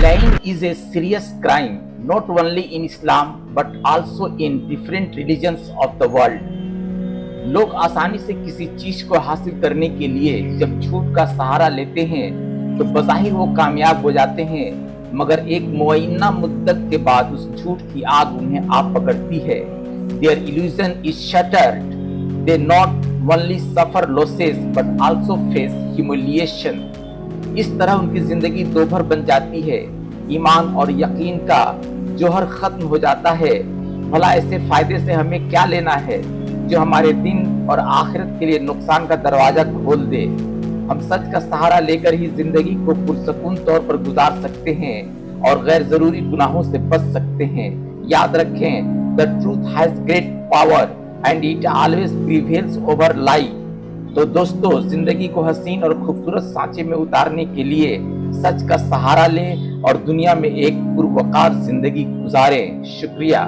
Lying is a serious crime not only in Islam but also in different religions of the world. लोग आसानी से किसी चीज को हासिल करने के लिए जब झूठ का सहारा लेते हैं तो बज़ाहिर वो कामयाब हो जाते हैं, मगर एक मुअय्यना मुद्दत के बाद उस झूठ की आग उन्हें आ पकड़ती है. Their illusion is shattered. They not only suffer losses but also face humiliation. इस तरह उनकी जिंदगी दोभर बन जाती है. ईमान और यकीन का जौहर खत्म हो जाता है. भला ऐसे फायदे से हमें क्या लेना है जो हमारे दिन और आखिरत के लिए नुकसान का दरवाजा खोल दे. हम सच का सहारा लेकर ही जिंदगी को पुरसकून तौर पर गुजार सकते हैं और गैर जरूरी गुनाहों से बच सकते हैं. याद रखें, the truth has great power and it always prevails over lie. तो दोस्तों, जिंदगी को हसीन और खूबसूरत सांचे में उतारने के लिए सच का सहारा लें और दुनिया में एक पुरवकार जिंदगी गुजारें. शुक्रिया.